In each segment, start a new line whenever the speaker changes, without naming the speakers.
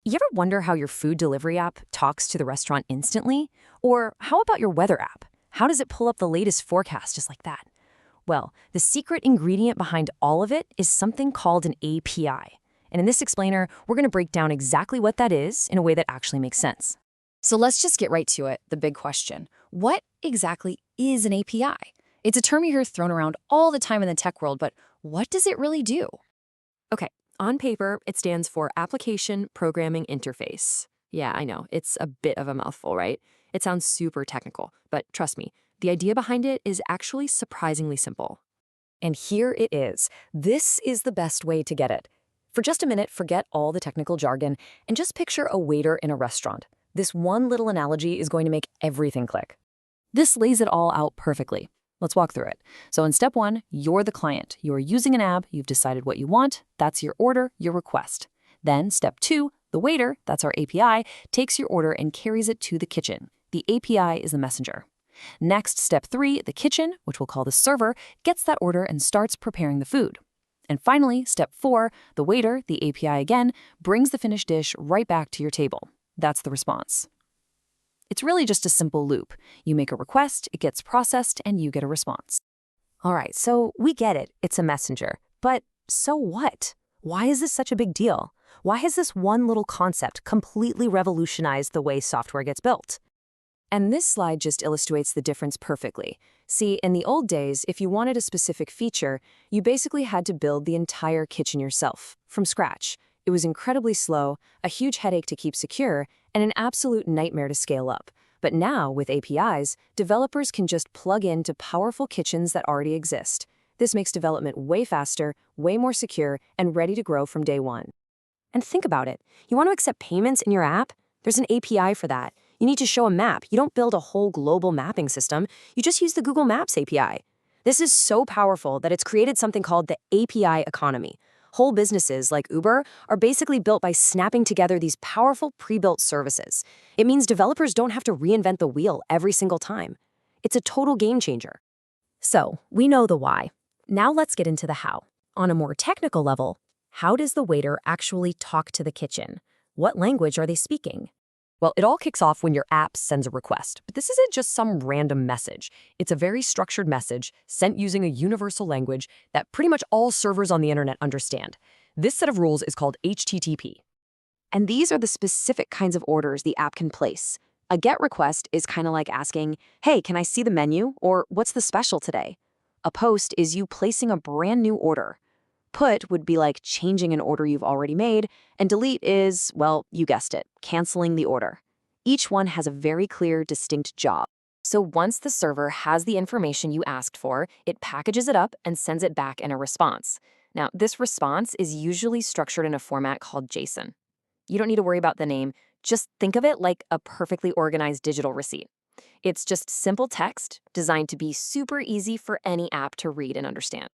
You ever wonder how your food delivery app talks to the restaurant instantly? Or how about your weather app? How does it pull up the latest forecast just like that? Well, the secret ingredient behind all of it is something called an API. And in this explainer, we're going to break down exactly what that is in a way that actually makes sense. So let's just get right to it, the big question. What exactly is an API? It's a term you hear thrown around all the time in the tech world, but what does it really do? Okay, on paper, it stands for Application Programming Interface. Yeah, I know, it's a bit of a mouthful, right? It sounds super technical, but trust me, the idea behind it is actually surprisingly simple. And here it is. This is the best way to get it. For just a minute, forget all the technical jargon and just picture a waiter in a restaurant. This one little analogy is going to make everything click. This lays it all out perfectly. Let's walk through it. So in step one, you're the client. You're using an app, you've decided what you want, that's your order, your request. Then step two, the waiter, that's our API, takes your order and carries it to the kitchen. The API is the messenger. Next, step three, the kitchen, which we'll call the server, gets that order and starts preparing the food. And finally, step four, the waiter, the API again, brings the finished dish right back to your table. That's the response. It's really just a simple loop. You make a request, it gets processed, and you get a response. All right, so we get it. It's a messenger. But so what? Why is this such a big deal? Why has this one little concept completely revolutionized the way software gets built? And this slide just illustrates the difference perfectly. See, in the old days, if you wanted a specific feature, you basically had to build the entire kitchen yourself, from scratch. It was incredibly slow, a huge headache to keep secure, and an absolute nightmare to scale up. But now, with APIs, developers can just plug into powerful kitchens that already exist. This makes development way faster, way more secure, and ready to grow from day one. And think about it. You want to accept payments in your app? There's an API for that. You need to show a map. You don't build a whole global mapping system. You just use the Google Maps API. This is so powerful that it's created something called the API economy. Whole businesses like Uber are basically built by snapping together these powerful pre-built services. It means developers don't have to reinvent the wheel every single time. It's a total game changer. So, we know the why. Now let's get into the how. On a more technical level, how does the waiter actually talk to the kitchen? What language are they speaking? Well, it all kicks off when your app sends a request, but this isn't just some random message. It's a very structured message sent using a universal language that pretty much all servers on the internet understand. This set of rules is called HTTP. And these are the specific kinds of orders the app can place. A GET request is kind of like asking, hey, can I see the menu? Or what's the special today? A POST is you placing a brand new order. Put would be like changing an order you've already made, and delete is, well, you guessed it, canceling the order. Each one has a very clear, distinct job. So once the server has the information you asked for, it packages it up and sends it back in a response. Now, this response is usually structured in a format called JSON. You don't need to worry about the name. Just think of it like a perfectly organized digital receipt. It's just simple text designed to be super easy for any app to read and understand.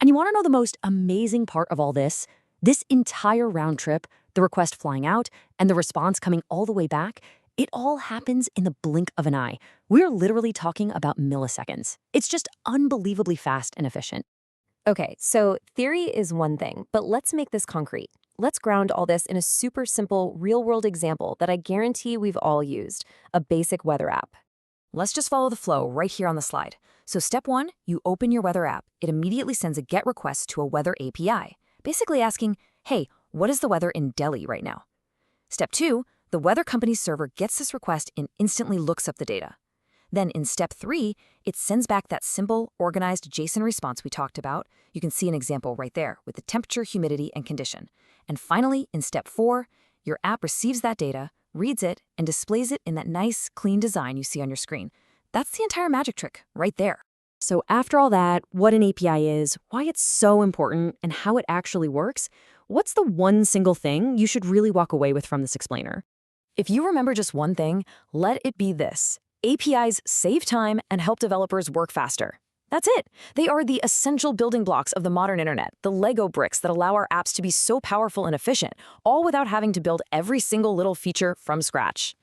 And you want to know the most amazing part of all this? This entire round trip, the request flying out, and the response coming all the way back, it all happens in the blink of an eye. We're literally talking about milliseconds. It's just unbelievably fast and efficient. Okay, so theory is one thing, but let's make this concrete. Let's ground all this in a super simple, real-world example that I guarantee we've all used, a basic weather app. Let's just follow the flow right here on the slide. So step one, you open your weather app. It immediately sends a GET request to a weather API, basically asking, hey, what is the weather in Delhi right now? Step two, the weather company's server gets this request and instantly looks up the data. Then in step three, it sends back that simple, organized JSON response we talked about. You can see an example right there with the temperature, humidity, and condition. And finally, in step four, your app receives that data, reads it, and displays it in that nice, clean design you see on your screen. That's the entire magic trick right there. So after all that, what an API is, why it's so important, and how it actually works, what's the one single thing you should really walk away with from this explainer? If you remember just one thing, let it be this. APIs save time and help developers work faster. That's it. They are the essential building blocks of the modern internet, the Lego bricks that allow our apps to be so powerful and efficient, all without having to build every single little feature from scratch.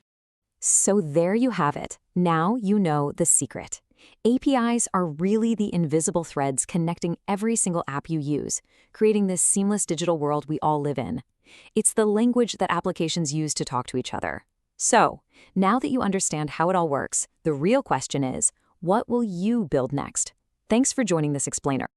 So there you have it. Now you know the secret. APIs are really the invisible threads connecting every single app you use, creating this seamless digital world we all live in. It's the language that applications use to talk to each other. So, now that you understand how it all works, the real question is, what will you build next? Thanks for joining this explainer.